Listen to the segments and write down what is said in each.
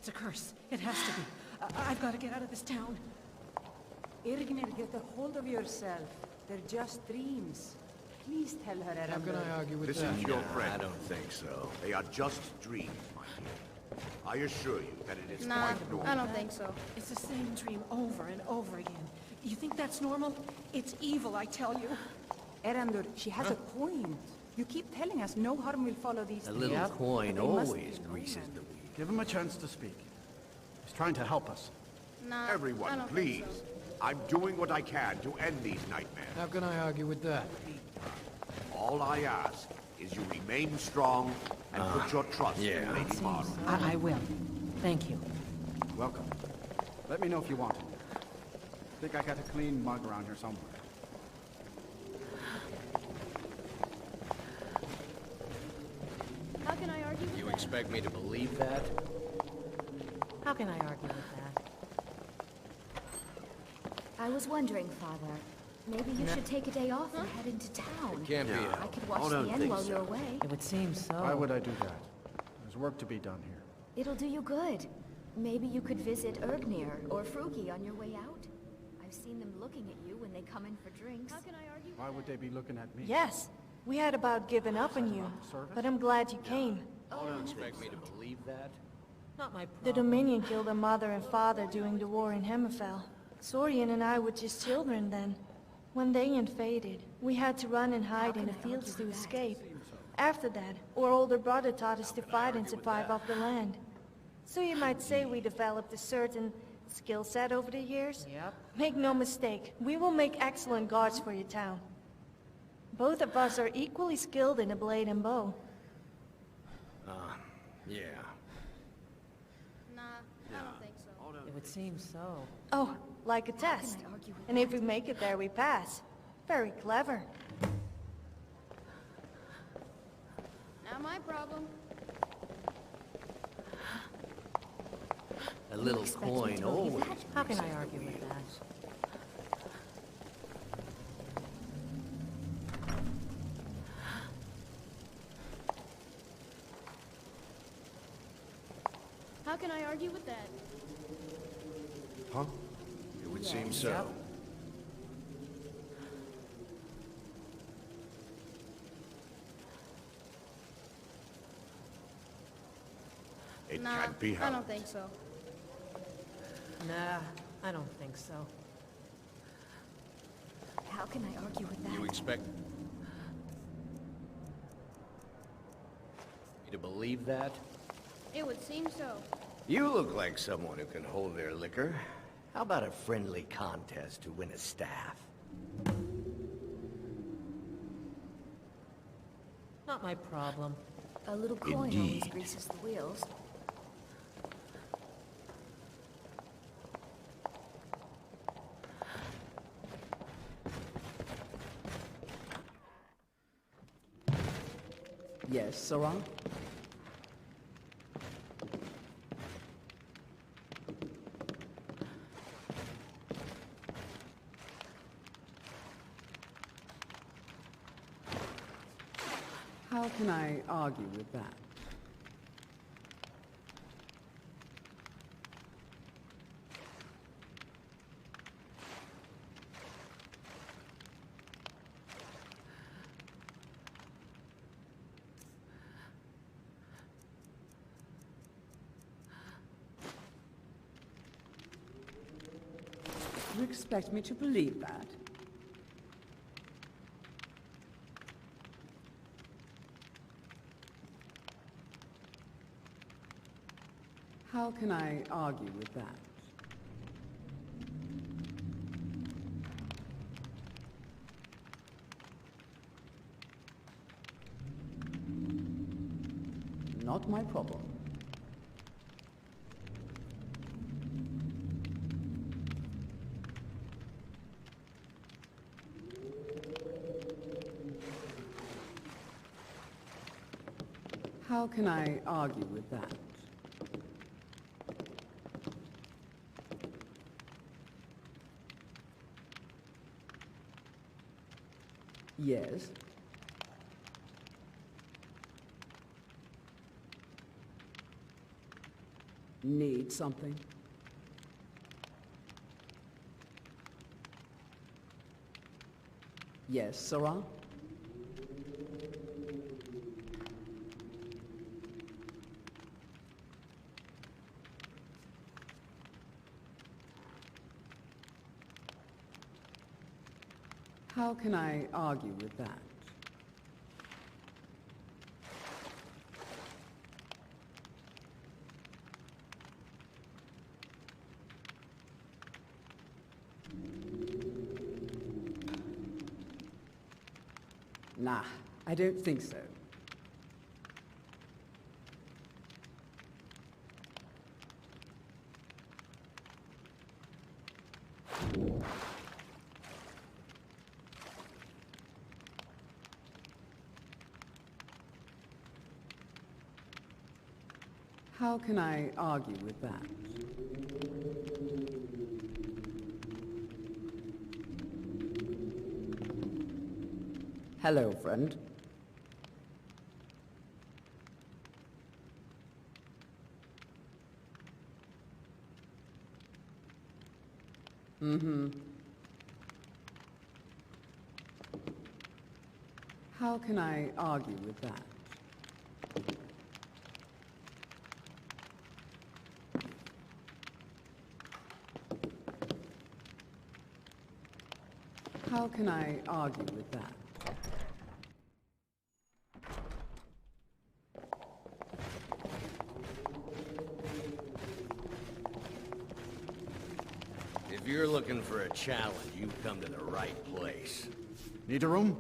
It's a curse. It has to be. I've got to get out of this town. Irgnir, get a hold of yourself. They're just dreams. Please tell her, Erendur. How can I argue with This that? is your friend. I don't think so. They are just dreams, my dear. I assure you that it is Nah, quite normal. I don't think so. It's the same dream over and over again. You think that's normal? It's evil, I tell you. Erendur, she has a point. You keep telling us no harm will follow these A little dreams. coin But they must always be greases known. the wheel. Give him a chance to speak. He's trying to help us. Nah, I Everyone, don't please. think so. I'm doing what I can to end these nightmares. How can I argue with that? All I ask is you remain strong and put your trust yeah. in Lady Mara. I will. Thank you. Welcome. Let me know if you want it. Think I got a clean mug around here somewhere. How can I argue with You that? expect me to believe that? How can I argue with that? I was wondering, Father. Maybe you should take a day off and head into town. Can't be I helped. could watch I the don't end think while so. you're away. It would seem so. Why would I do that? There's work to be done here. It'll do you good. Maybe you could visit Ergnir or Frugi on your way out. I've seen them looking at you when they come in for drinks. How can I argue Why would they be looking at me? Yes, we had about given up on you, Service? but I'm glad you came. You expect me to believe that? Not my The problem. Dominion killed our mother and father during the war in Hammerfell. Sorian and I were just children then. When they invaded, we had to run and hide in the fields to escape. After that, our older brother taught us to fight and survive off the land. So you might say we developed a certain skill set over the years. Yep. Make no mistake, we will make excellent guards for your town. Both of us are equally skilled in the blade and bow. Yeah. Nah, I don't think so. It would seem so. Oh, like a test. And if we make it there, we pass. Very clever. Not my problem. A little coin always. How can I argue with that? How can I argue with that? Huh? It would seem so. It Nah, can't be I helped. don't think so. Nah, I don't think so. How can I argue with that? You expect me to believe that? It would seem so. You look like someone who can hold their liquor. How about a friendly contest to win a staff? Not my problem. A little coin always Indeed. greases the wheels. Yes, Sarah? How can I argue with that? You expect me to believe that? How can I argue with that? Not my problem. How can I argue with that? Yes. Need something? Yes, Sarah? How can I argue with that? Nah, I don't think so. How can I argue with that? Hello, friend. Mm-hmm. How can I argue with that? How can I argue with that? If you're looking for a challenge, you've come to the right place. Need a room?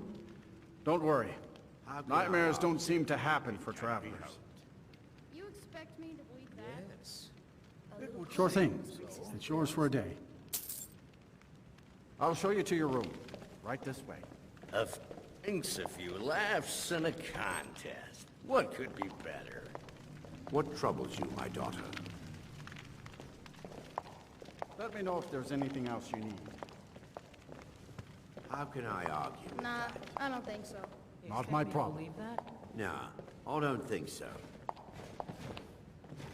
Don't worry. How can Nightmares I don't seem to happen for travelers. You expect me to believe that? Sure thing. It's yours for a day. I'll show you to your room. Right this way. Thanks a few laughs and a contest. What could be better? What troubles you, my daughter? Let me know if there's anything else you need. How can I argue? Nah, I don't think so. Not my problem. Believe that? No, I don't think so.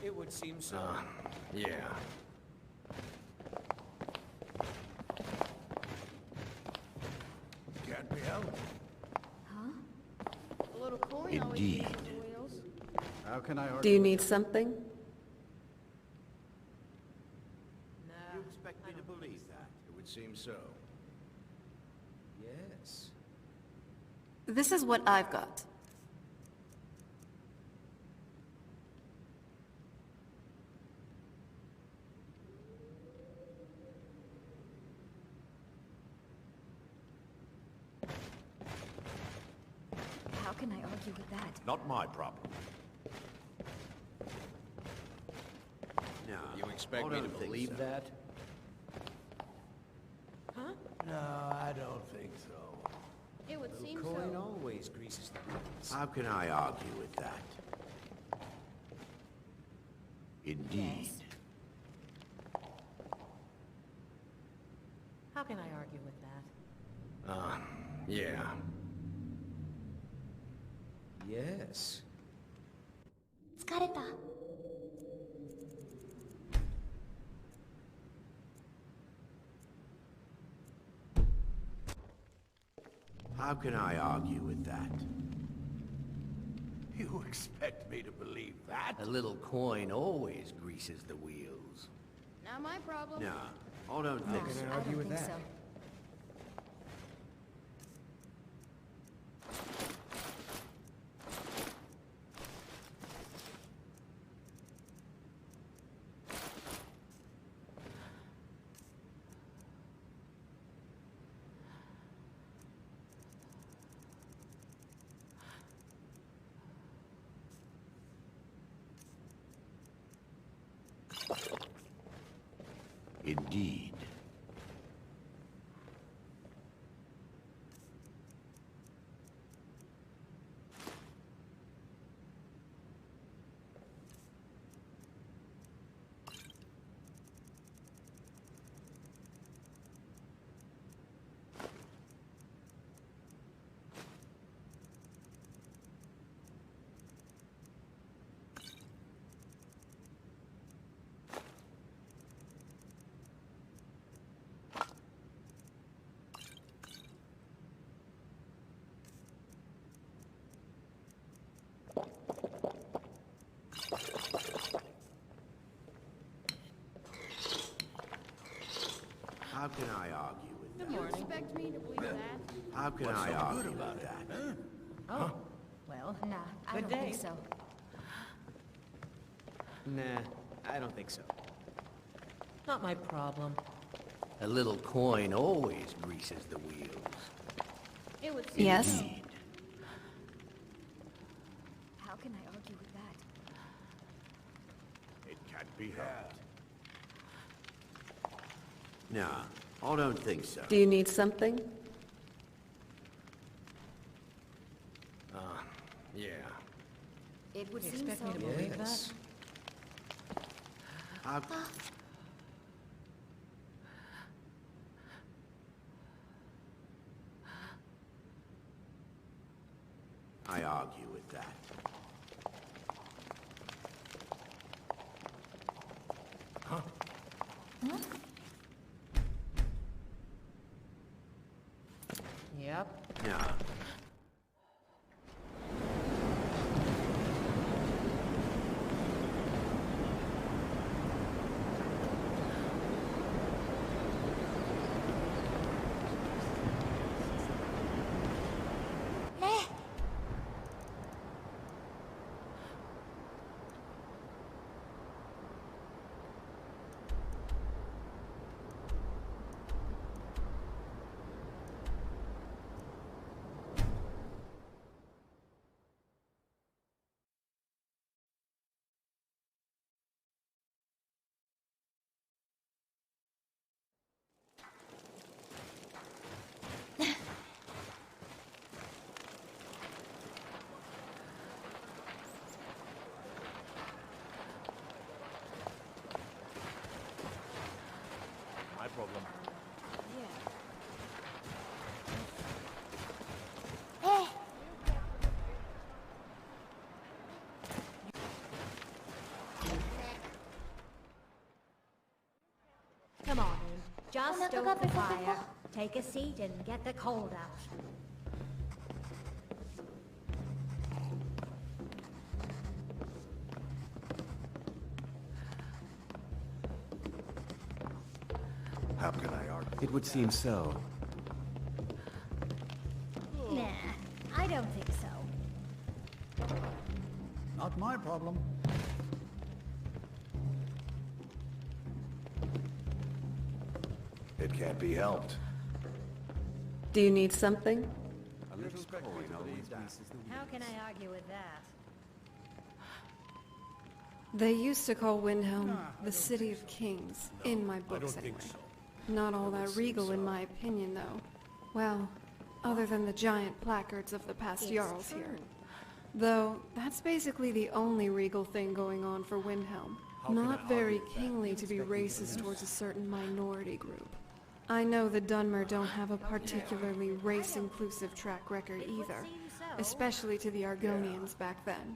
It would seem so. Yeah. Can't be helped. A little coin always Indeed. spins the wheels. How can I argue? Do you need something? You expect me to believe that? It would seem so. Yes. This is what I've got. How can I argue with that? Not my problem. No. You expect I me to don't think believe so. that? No, I don't think so. It would seem Coin so. always greases the wheels. How can I argue with that? Indeed. How can I argue with that? Yeah. Yes. 疲れた。How can I argue with that? You expect me to believe that? A little coin always greases the wheels. Not my problem. No, I don't think so. Can I argue with think that? so. Indeed. can I argue with that? You expect me to believe that? How can I argue with that? Oh, well, Nah, I Good don't day. think so. Nah, I don't think so. Not my problem. A little coin always greases the wheels. It would seem Yes? How can I argue with that? It can't be helped. No, I don't think so. Do you need something? Yeah. It would You seem expect so. me to believe Yes. How... I argue with that. Yep. No. My problem. Come on in. Just stoke the fire. Take a seat and get the cold out. How can I argue? It would seem so. Nah, I don't think so. Not my problem. It can't be helped. Do you need something? A little coin always greases the How can I argue with that? They used to call Windhelm the City of Kings, in my books anyway. Not all that regal in my opinion, though. Well, other than the giant placards of the past Jarls here. Though, that's basically the only regal thing going on for Windhelm. Not very kingly to be racist towards a certain minority group. I know the Dunmer don't have a particularly race-inclusive track record either, especially to the Argonians back then.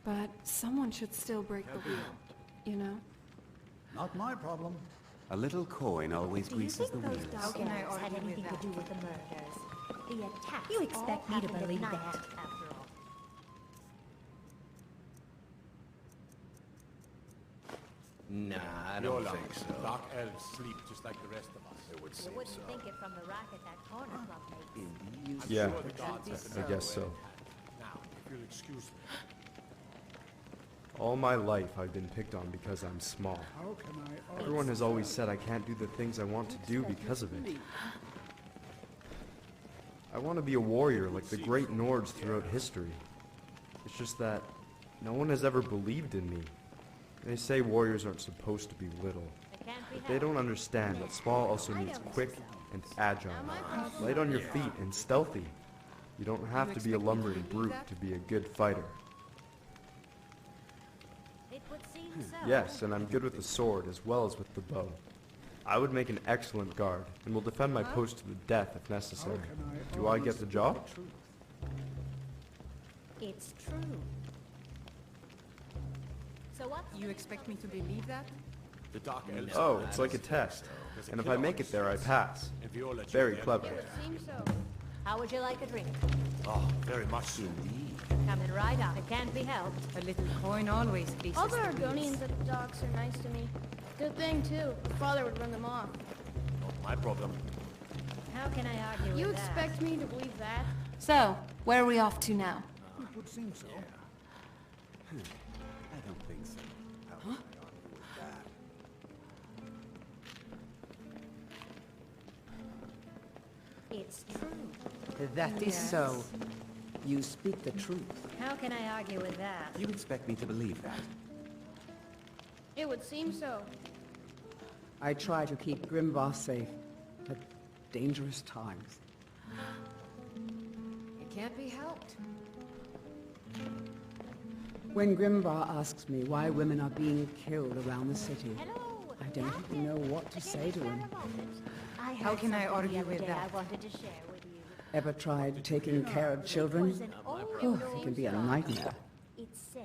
But someone should still break the wheel, you know? Not my problem. A little coin always Do you greases think the those wheels. doggos had anything to do with the murders? The attacks. You expect me to believe that, after all. Nah, I don't think so. Dark elves sleep just like the rest of us. It would You seem wouldn't so. think it from the racket that corner club makes. Yeah, The gods have been I guess so. Now, if you'll excuse me. All my life I've been picked on because I'm small. How can I Everyone has always said I can't do the things I want to do because of it. I want to be a warrior like the great Nords throughout history. It's just that no one has ever believed in me. They say warriors aren't supposed to be little. It can't be But they don't understand that small also means quick and agile, light on your feet and stealthy. You don't have to be a lumbering brute to be a good fighter. It would seem so. Yes, and I'm good with the sword as well as with the bow. I would make an excellent guard, and will defend my post to the death if necessary. Do I get the job? It's true. So what? You expect me to believe that? The Dark Elves... Oh, it's like a test. And if I make it there, I pass. Very clever. It would seem so. How would you like a drink? Oh, very much indeed. Coming right up. It can't be helped. A little coin always greases All the the wheels. Argonians at the docks are nice to me. Good thing, too. My father would run them off. My problem. How can I argue with You that? expect me to believe that? So, where are we off to now? It would seem so. I don't think so. How can I argue with that? It's true. That is so. You speak the truth. How can I argue with that? You expect me to believe that? It would seem so. I try to keep Grimvar safe at dangerous times. It can't be helped. When Grimvar asks me why women are being killed around the city, I don't even know what to say to him. How can I argue with that? I wanted to share with you. Ever tried taking care of children? Oh, it can be a nightmare. It's said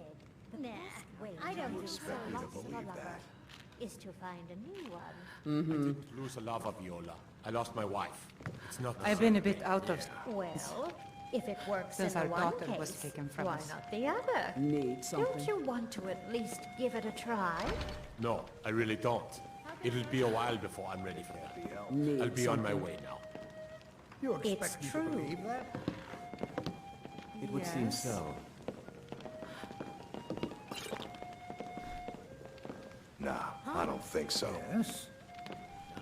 the best way I don't think so. Lost of a lover is to find a new one. I didn't lose a lover, Viola. I lost my wife. It's not the I've same. been a bit out of... Well, if it works Since in the our one daughter case, was taken from why us. not the other? Need something? Don't you want to at least give it a try? No, I really don't. It'll be a while before I'm ready for that. Need I'll be on my something? way now. You It's expect me to true. believe that? It would seem so. Nah, I don't think so. Yes.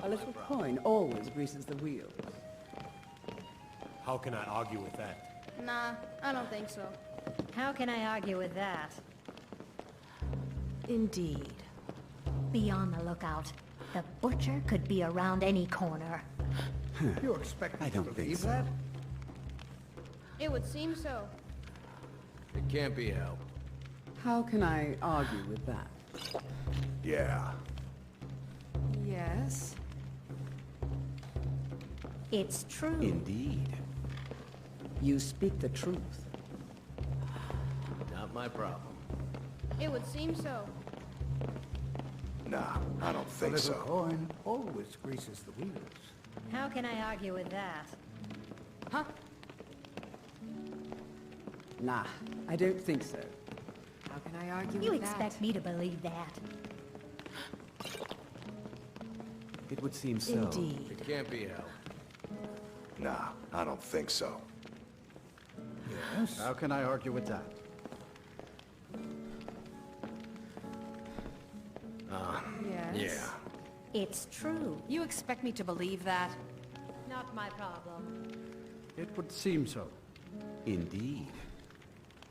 A little coin always greases the wheels. How can I argue with that? Nah, I don't think so. How can I argue with that? Indeed. Be on the lookout. The butcher could be around any corner. You expect me I to don't think believe so. that? It would seem so. It can't be helped. How can I argue with that? Yeah. Yes. It's true. Indeed. You speak the truth. Not my problem. It would seem so. Nah, I don't A think little so. coin always greases the wheels. How can I argue with that? Nah, I don't think so. How can I argue You with expect me to believe that? It would seem so. Indeed. It can't be helped. Nah, I don't think so. Yes. How can I argue with that? that? Yes. Yeah. It's true. You expect me to believe that? Not my problem. It would seem so. Indeed.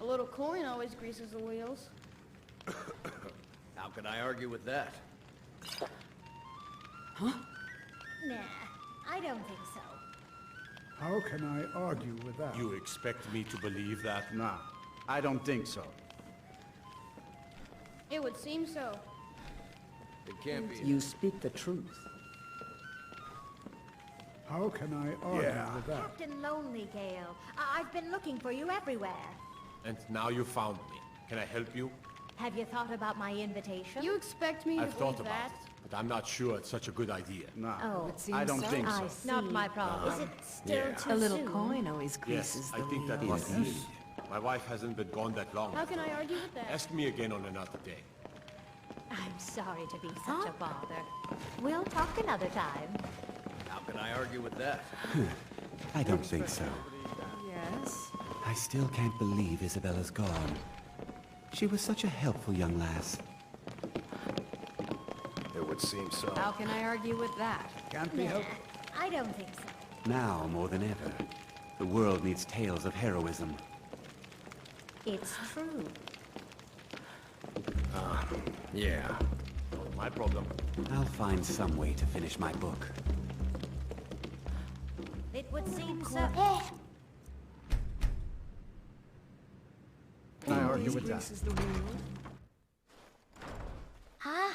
A little coin always greases the wheels. How can I argue with that? Nah, I don't think so. How can I argue with that? You expect me to believe that? Nah, I don't think so. It would seem so. It can't be. You speak the truth. How can I argue Yeah. with that? Captain Lonely Gale, I've been looking for you everywhere. And now you found me. Can I help you? Have you thought about my invitation? You expect me to I've thought believe about that? it, but I'm not sure it's such a good idea. Nah, Oh, I don't think so. I see. Not my problem. Is it still Yeah. too A little soon? coin always greases Yes, the I think that wheels. must be it. My wife hasn't been gone that long. How can I argue with that? Ask me again on another day. I'm sorry to be such a bother. We'll talk another time. How can I argue with that? I don't think so. Yes. I still can't believe Isabella's gone. She was such a helpful young lass. It would seem so. How can I argue with that? Can't be Nah, helped. I don't think so. Now more than ever, the world needs tales of heroism. It's true. Yeah. Not my problem. I'll find some way to finish my book. It would seem so. Can I argue with that? Greases the wheels. Huh?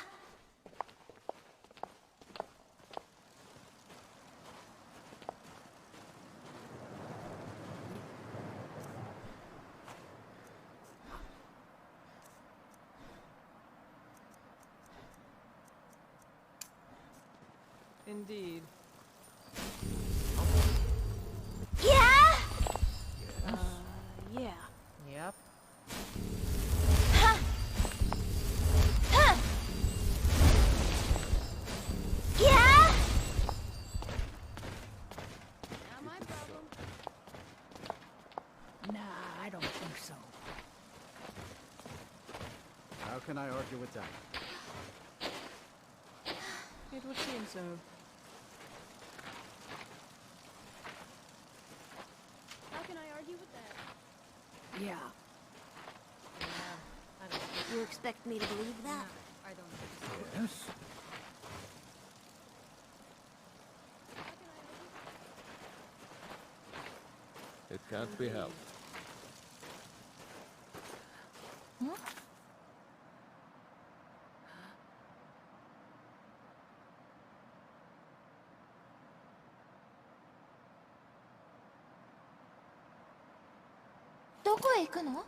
Indeed. Yeah? Yeah. Yep. Yeah? can I argue with that? It would seem so. How can I argue with that? Yeah. You expect me to believe that? I don't think so. Yes? It can't be helped. Huh? ¿Dónde vas?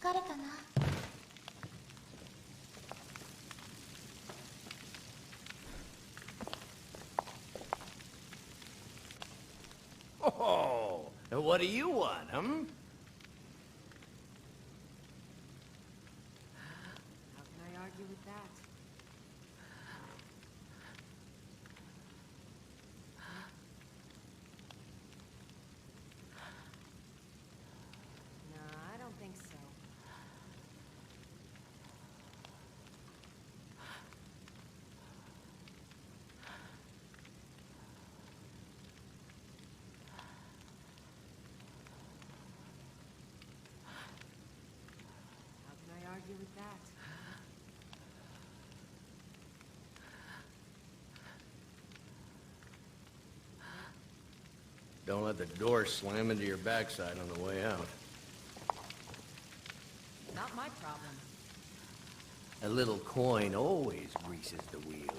疲れたな。Oh, what do you want, How huh? can I argue with that? No, I don't think so. How can I argue with that? Don't let the door slam into your backside on the way out. Not my problem. A little coin always greases the wheels.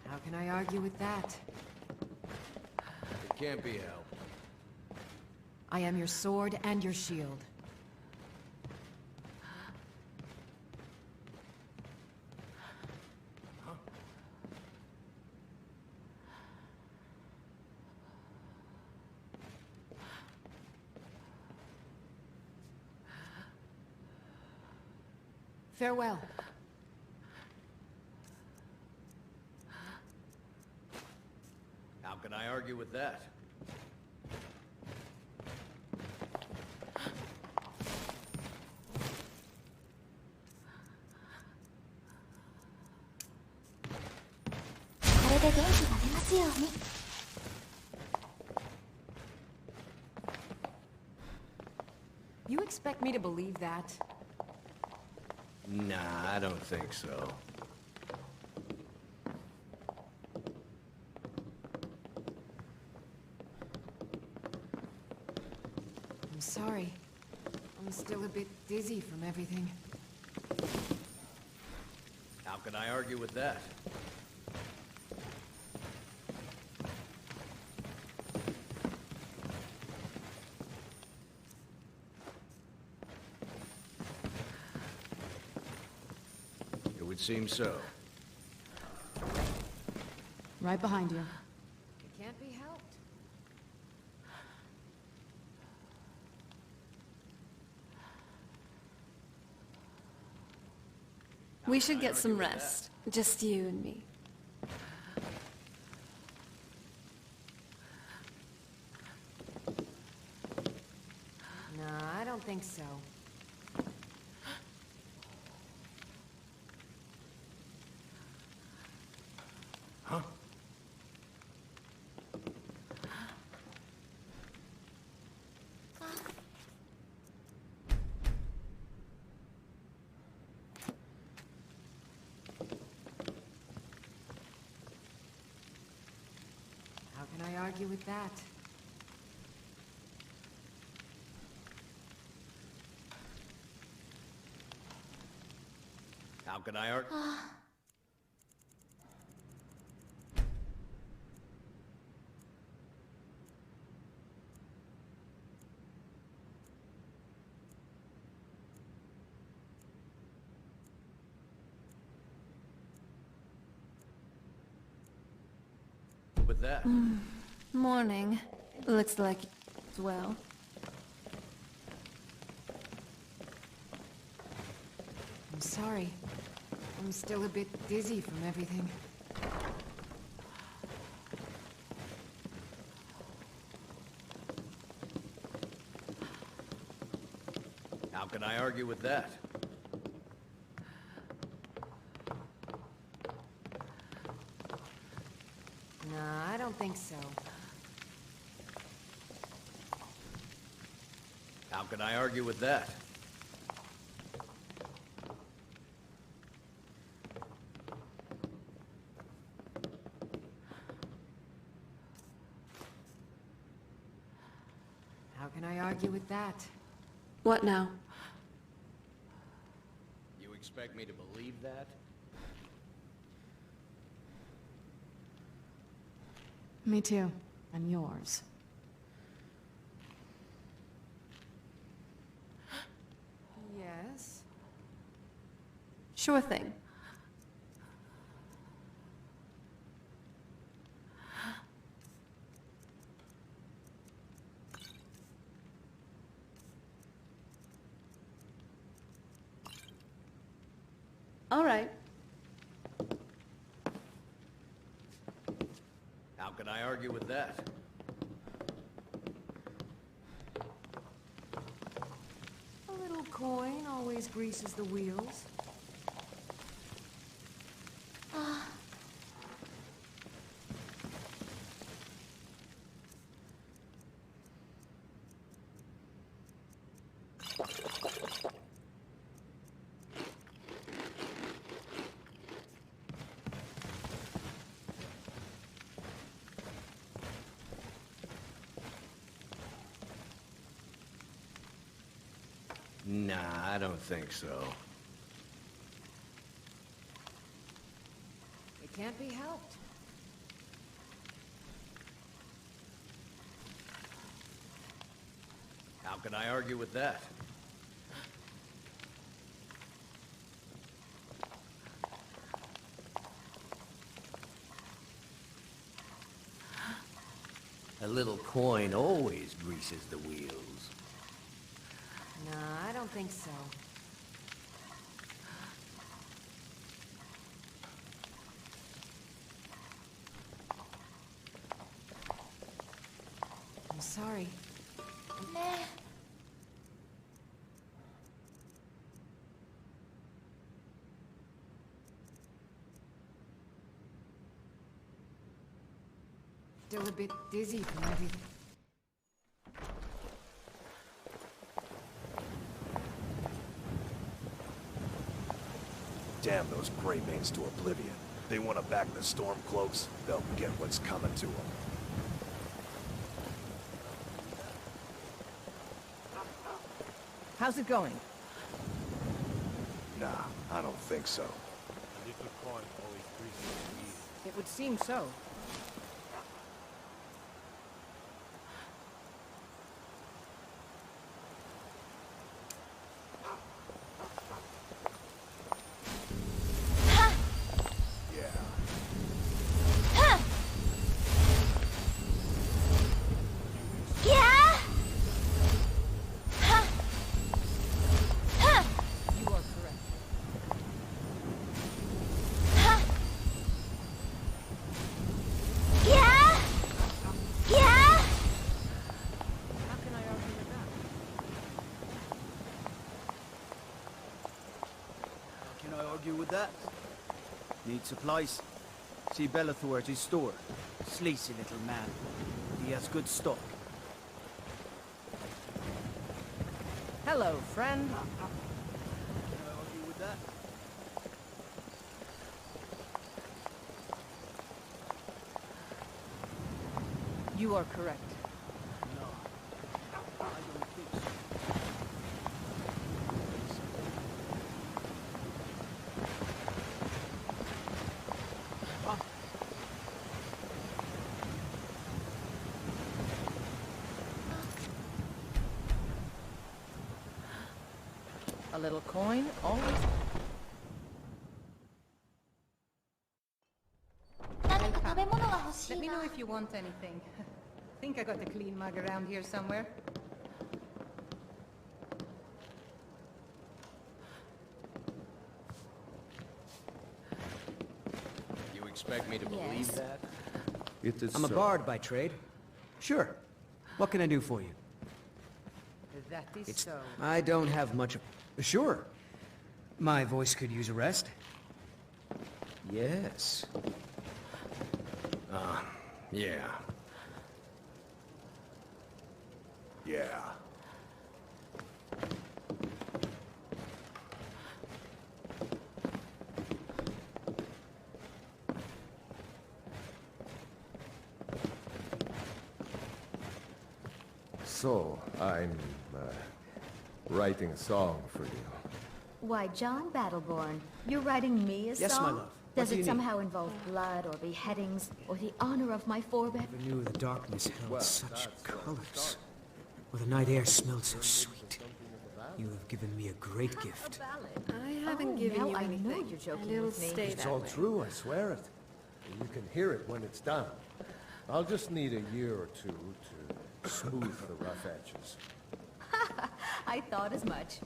How can I argue with that? It can't be helped. I am your sword and your shield. Farewell. How can I argue with that? You expect me to believe that? Nah, I don't think so. I'm sorry. I'm still a bit dizzy from everything. How can I argue with that? It would seem so. Right behind you. It can't be helped. We should get some rest. Just you and me. No, I don't think so. Huh? argue with that? How can I argue? With that. Morning. Looks like as well. I'm sorry. I'm still a bit dizzy from everything. How can I argue with that? Nah, I don't think so. How can I argue with that? How can I argue with that? What now? You expect me to believe that? Me too. I'm yours. Yes? Sure thing. All right. How can I argue with that? A little coin always greases the wheels. Nah, I don't think so. It can't be helped. How can I argue with that? A little coin always greases the wheels. Nah, I don't think so. I'm sorry. Still a bit dizzy from everything. Damn those Grey Manes to oblivion. They want to back the Stormcloaks, they'll get what's coming to them. How's it going? Nah, I don't think so. It would seem so. With that. Need supplies? See Bellathor at his store. Sleazy little man. He has good stock. Hello, friend. Can I argue with that? You You are correct. No, I don't think so. A little coin, always... Let me know if you want anything. Think I got a clean mug around here somewhere. You expect me to believe that? It is I'm a so. bard by trade. Sure. What can I do for you? That is so. I don't have much of... Sure. My voice could use a rest. Yes. Yeah. Yeah. So, I'm writing a song for you. Why, John Battleborn, you're writing me a Yes, song? my love. What Does do you it need? somehow involve blood or beheadings or the honor of my forebear? I knew the darkness held such colors. Or the night air smelled so sweet. You have given me a great gift. I haven't given now you I know anything. you're joking and it'll with me. stay It's that all way. true, I swear it. And you can hear it when it's done. I'll just need a year or two to smooth the rough edges. I thought as much.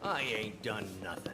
I ain't done nothing.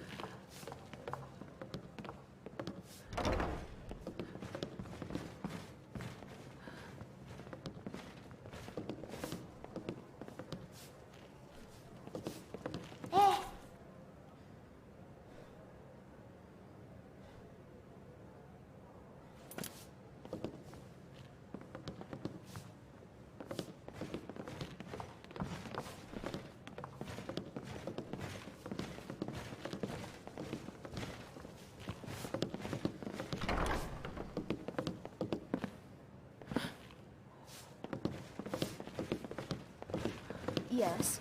Yes.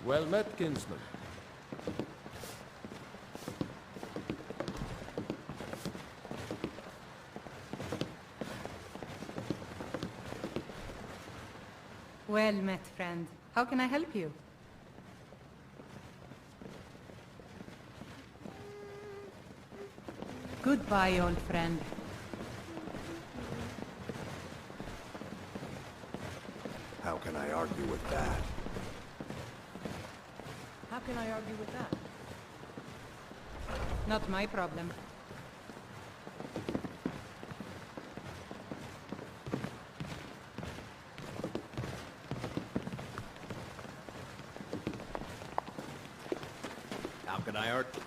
Well met, kinsman. Well met, friend. How can I help you? Goodbye, old friend. How can I argue with that? How can I argue with that? Not my problem. How can I argue?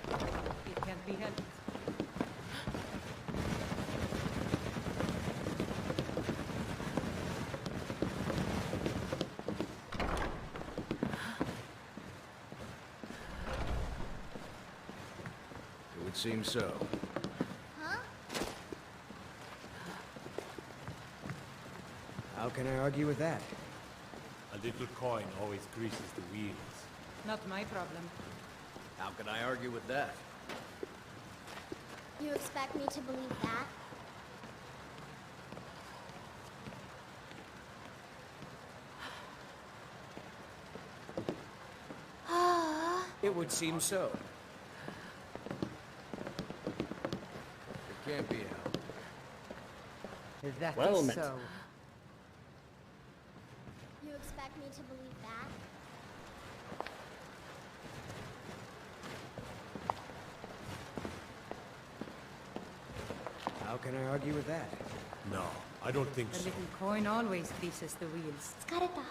It can't be helped. It would seem so. How can I argue with that? A little coin always greases the wheels. Not my problem. How can I argue with that? You expect me to believe that? It would seem so. It can't be helped. That Well is met. so. You expect me to believe that? How can I argue with that? No, I don't think A so. little coin always greases the wheels. 疲れた。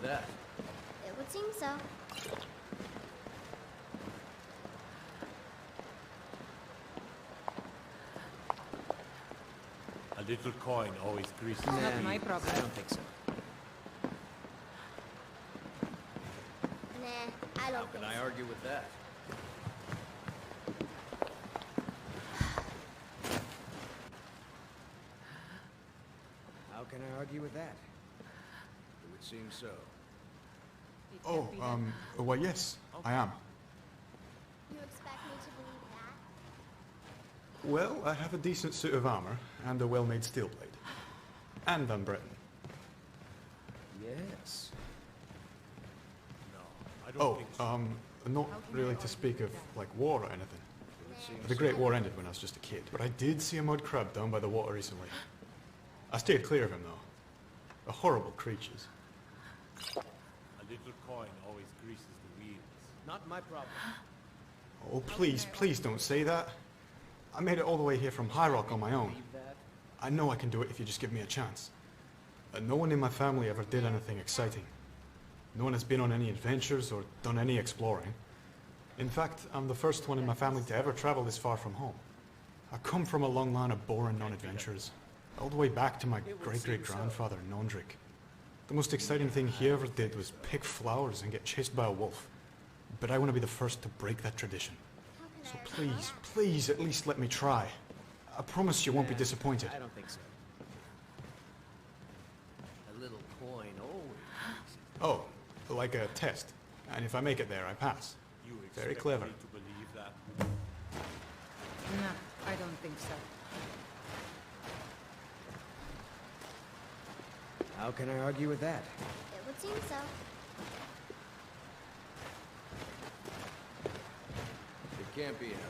with that? It would seem so. A little coin always greases the Not my wheels. problem. I don't think so. Nah, I don't How think can I so. argue with that? How can I argue with that? It would seem so. Oh, why yes, I am. You expect me to believe that? Well, I have a decent suit of armor and a well-made steel blade. And Van Bretten. Yes. I don't Oh, think so. not really to speak of, like, war or anything. The Great War ended when I was just a kid, but I did see a mud crab down by the water recently. I stayed clear of him, though. They're horrible creatures. A little coin always greases the wheels. Not my problem. Oh, please, please don't say that. I made it all the way here from High Rock on my own. I know I can do it if you just give me a chance. No one in my family ever did anything exciting. No one has been on any adventures or done any exploring. In fact, I'm the first one in my family to ever travel this far from home. I come from a long line of boring non-adventurers, all the way back to my great-great-grandfather, Nondrik. The most exciting thing he ever did was pick flowers and get chased by a wolf. But I want to be the first to break that tradition. So please, please, at least let me try. I promise you won't be disappointed. I don't think so. A little coin always. Oh, like a test. And if I make it there, I pass. You Very expect clever. me to believe that? No, I don't think so. How can I argue with that? It would seem so. It can't be helped.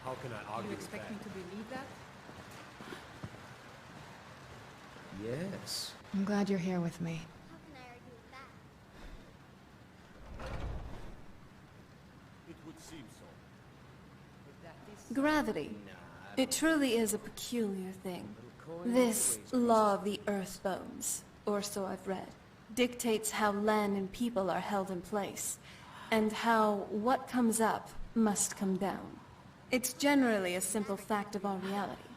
How can I argue You with expect that? me to believe that? Yes. I'm glad you're here with me. How can I argue with that? It would seem so. Gravity. It truly is a peculiar thing. This law of the earth bones, or so I've read, dictates how land and people are held in place, and how what comes up must come down. It's generally a simple fact of our reality,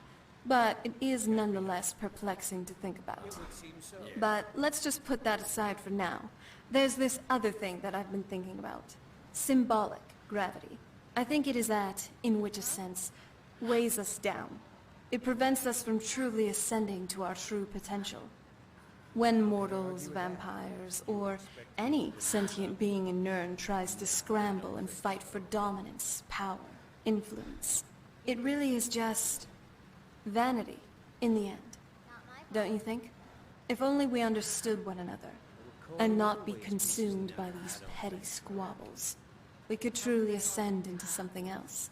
but it is nonetheless perplexing to think about. But let's just put that aside for now. There's this other thing that I've been thinking about. Symbolic gravity. I think it is that, in which a sense, weighs us down. It prevents us from truly ascending to our true potential. When mortals, vampires, or any sentient being in Nirn tries to scramble and fight for dominance, power, influence, it really is just vanity in the end. Don't you think? If only we understood one another, and not be consumed by these petty squabbles, we could truly ascend into something else.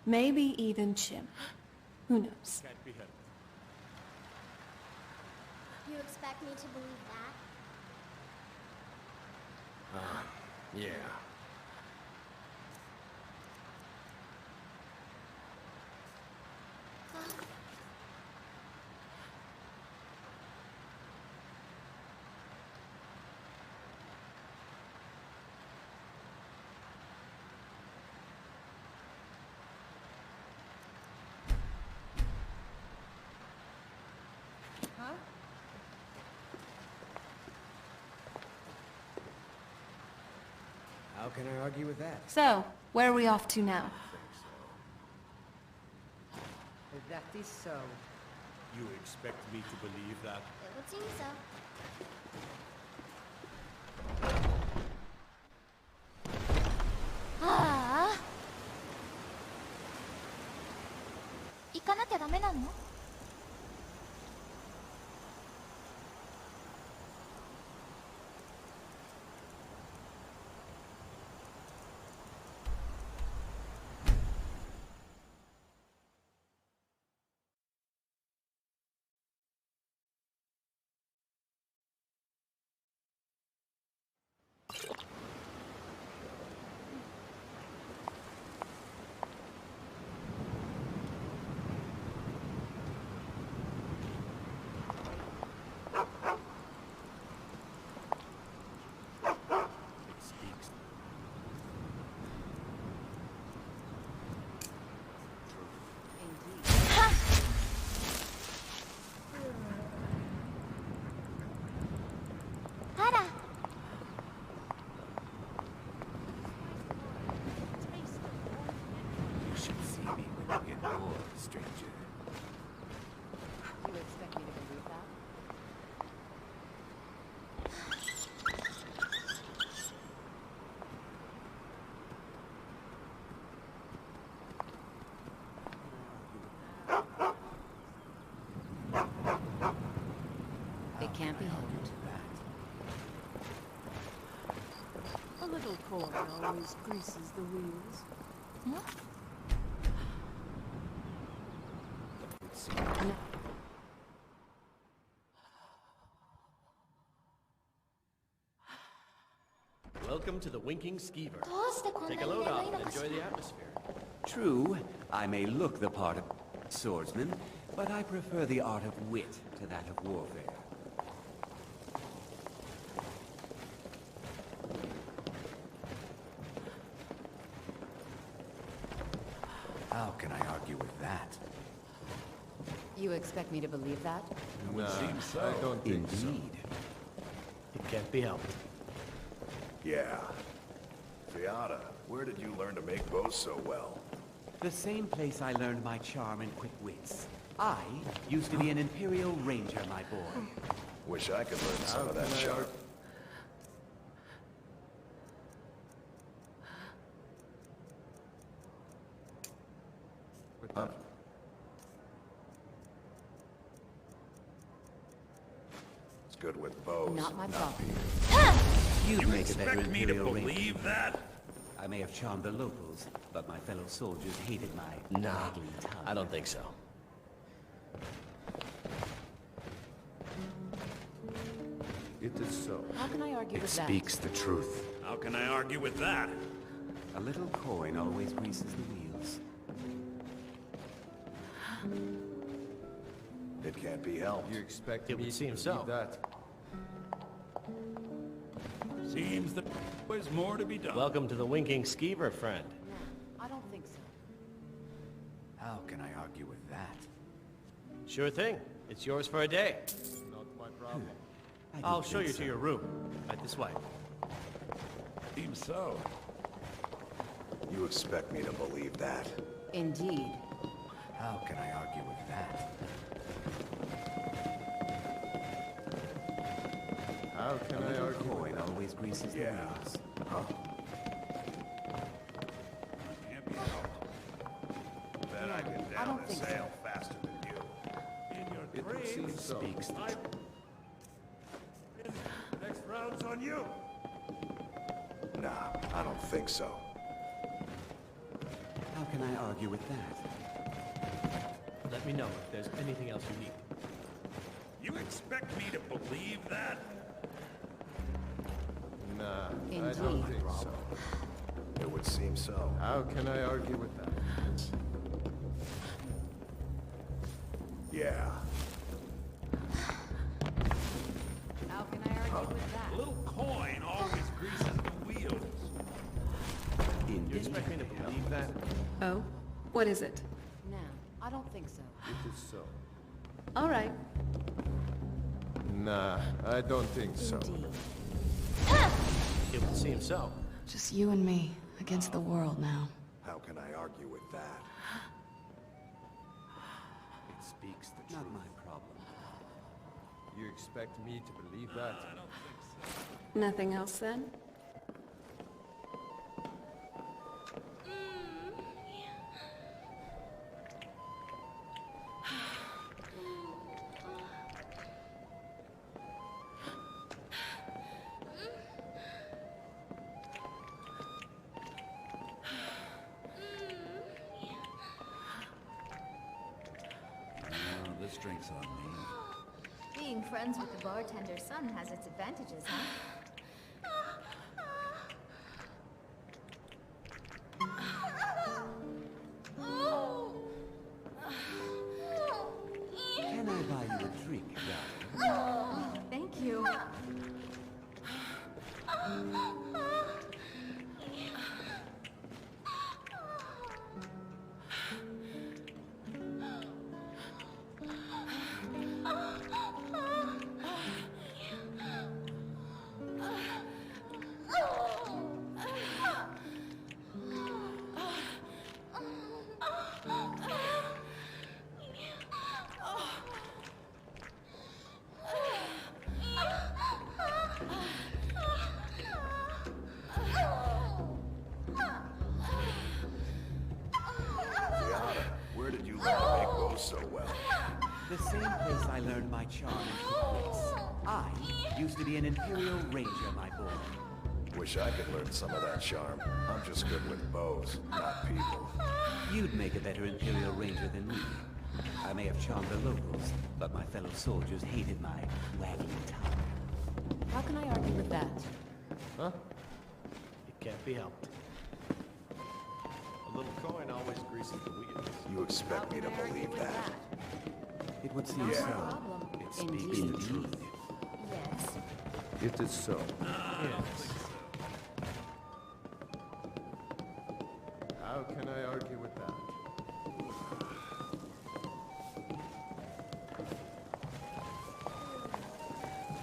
Maybe even Chim. Who knows? Can't be helped. You expect me to believe that? Yeah. Huh? How can I argue with that? So, where are we off to now? That is so. You expect me to believe that? It would seem so. ああ行かなきゃダメなの？ can't be helped. A little corn always greases the wheels. Welcome to the Winking Skeever. Take a load off and enjoy the atmosphere. True, I may look the part of swordsman, but I prefer the art of wit to that of warfare. How can I argue with that? You expect me to believe that? It would seem so. I don't think so. Indeed. It can't be helped. Yeah. Fiata, where did you learn to make bows so well? The same place I learned my charm and quick wits. I used to be an Imperial Ranger, my boy. Wish I could learn some of that charm. It's good with bows. Not my problem. You'd make a better expect me to Imperial Ranger. believe that? I may have charmed the locals, but my fellow soldiers hated my Nah, waggling tongue. I don't think so. It is so. How can I argue with that? Speaks the truth. How can I argue with that? A little coin always greases the wheels. It can't be helped. You expect It me would to seem believe so. that? Seems that there's more to be done. Welcome to the Winking Skeever, friend. I don't think so. How can I argue with that? Sure thing. It's yours for a day. Not my problem. I'll show you to your room. Right this way. Seems so. You expect me to believe that? Indeed. How can I argue with that? How can A I little argue? coin always greases the wheels. Can't be helped. Bet I get I down don't and think so. sail faster than you. In your It would seem dreams, so. Speaks the truth. next round's on you. Nah, I don't think so. How can I argue with that? Let me know if there's anything else you need. You expect me to believe that? Nah, I Indeed. don't think so. It would seem so. How can I argue with that? Yeah. How can I argue with that? A little coin always greases the wheels. You expect me to believe that? Oh? What is it? No, I don't think so. It is so. All right. Nah, I don't think so. Indeed. It would seem so. Just you and me against the world now. How can I argue with that? It speaks the Not truth. my problem. You expect me to believe that? Nothing else then? This drink's on me. Being friends with the bartender's son has its advantages, huh? Can I buy you a drink, darling? Thank you. I learned my charm and techniques. I used to be an Imperial Ranger, my boy. Wish I could learn some of that charm. I'm just good with bows, not people. You'd make a better Imperial Ranger than me. I may have charmed the locals, but my fellow soldiers hated my wagging tongue. How can I argue with that? Huh? It can't be helped. A little coin always greases the wheels. You expect me to believe that? It would seem so. It speaks the truth. Yes. It is so. Yes. How can I argue with that?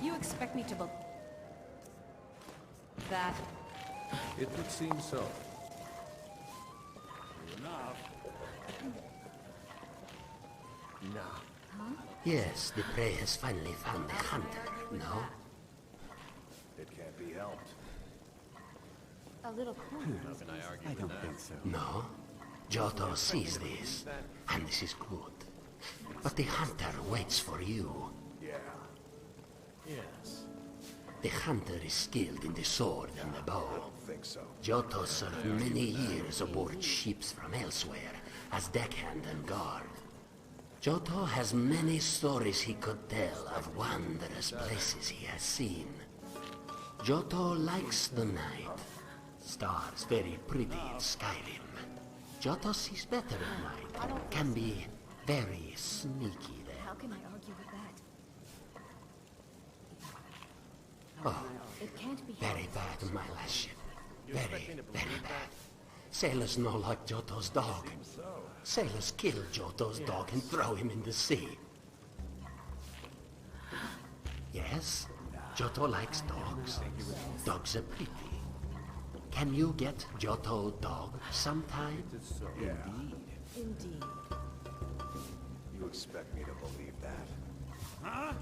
You expect me to believe that? It would seem so. No. Yes, the prey has finally found the hunter, no? It can't be helped. A little coin. How can I argue I with don't that? think so. No. Giotto sees this, and this is good. But the hunter waits for you. Yeah. Yes. The hunter is skilled in the sword and the bow. I don't think so. Giotto served many years aboard ships from elsewhere as deckhand and guard. Giotto has many stories he could tell of wondrous places he has seen. Giotto likes the night. Stars very pretty in Skyrim. Giotto sees better at night. Can be very sneaky there. How can I argue with that? Oh, It can't be very bad, my last ship. Very, very bad. Sailors know like Giotto's dog. Sailors kill Giotto's dog and throw him in the sea. Yes, Giotto likes dogs. Dogs are pretty. Can you get Giotto dog sometime? Yeah. Indeed. You expect me to believe that? Huh?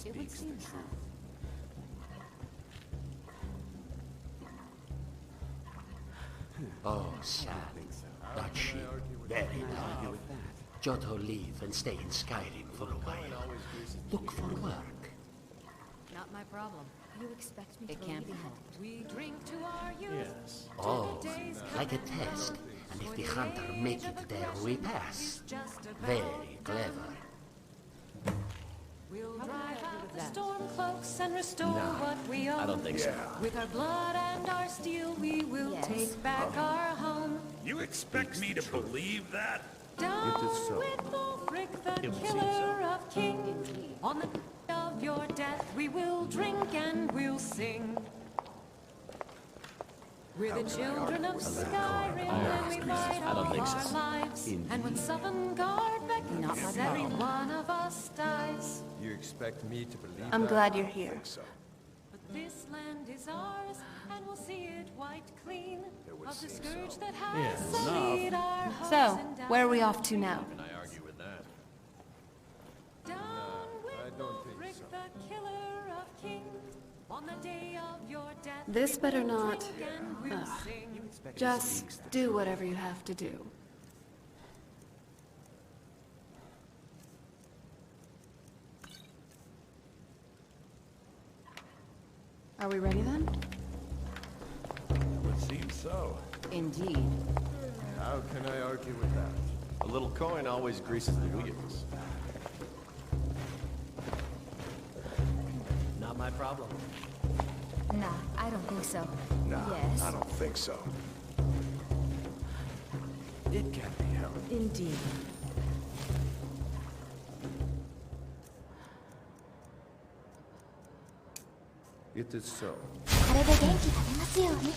It would seem so. Oh, sad. That ship. Very bad. Giotto leave and stay in Skyrim for a while. Look for work. Not my problem. You expect me to It can't believe be that? helped. We drink to our youth. Yes. Oh, like a test. And if the hunter make it there, we pass. Very clever. We'll drive out the storm cloaks and restore what we own. I don't think so. With our blood and our steel, we will Yes. take back our home. You expect me to believe that? Down It is so. with Ulfric, the killer of kings. On the day of your death, we will drink and we'll sing. We're the children of Skyrim, and we fight I don't all think our so. lives. And when Sovngarde beckons, every one of us dies. You expect me to believe I'm that? glad you're here. So. But this land is ours, and we'll see it wiped clean would of the seem scourge so. that Yes. has sullied our hopes So, and where are we doubts. off to now? Can I argue with that? Down with I don't think Ulfric, so. the killer of kings. On the day of your death, This we better will not. drink and we'll Ugh. sing. Just do whatever you have to do. Are we ready then? It would seem so. Indeed. How can I argue with that? A little coin always greases the wheels. Not my problem. Nah, I don't think so. Nah, Yes. I don't think so. It can't be helped. Indeed. It is so. これで元気が出ますように。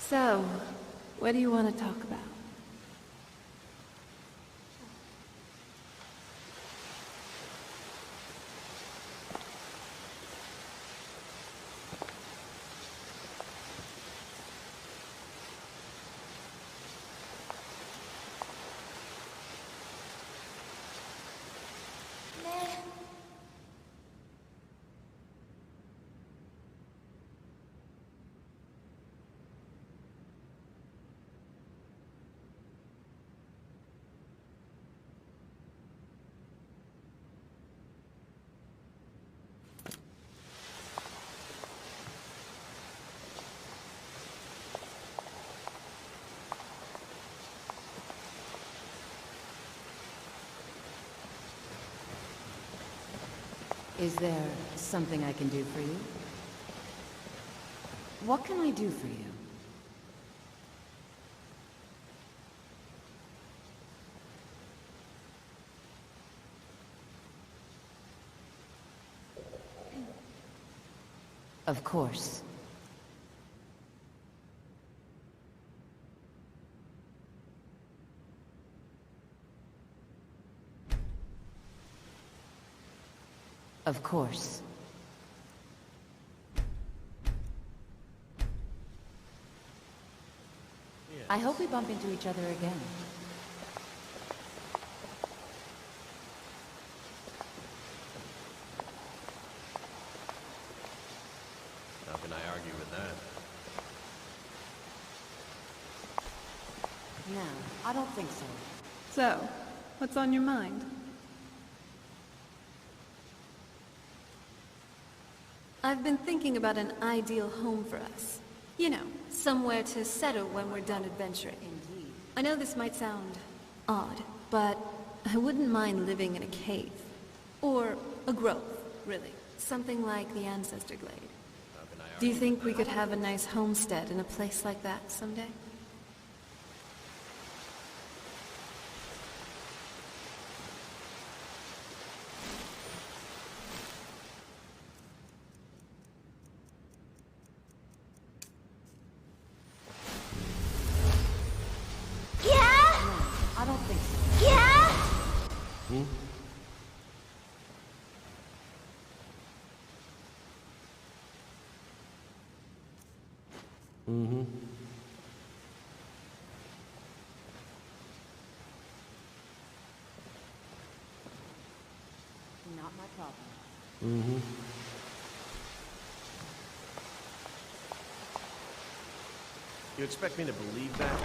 So, what do you want to talk about? Is there something I can do for you? What can I do for you? Of course. Of course. I hope we bump into each other again. How can I argue with that? No, I don't think so. So, what's on your mind? I've been thinking about an ideal home for us. You know, somewhere to settle when we're done adventuring. Indeed. I know this might sound odd, but I wouldn't mind living in a cave. Or a grove, really. Something like the Ancestor Glade. Do you think we could have a nice homestead in a place like that someday? I don't think so. Yeah? Mm-hmm. Not my problem. Mm-hmm. You expect me to believe that?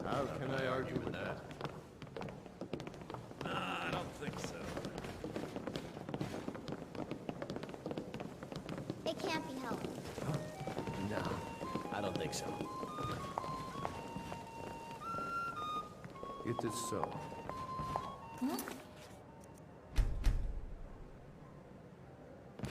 How can I argue with that? I don't think so. It can't be helped. No, I don't think so. It is so. Huh?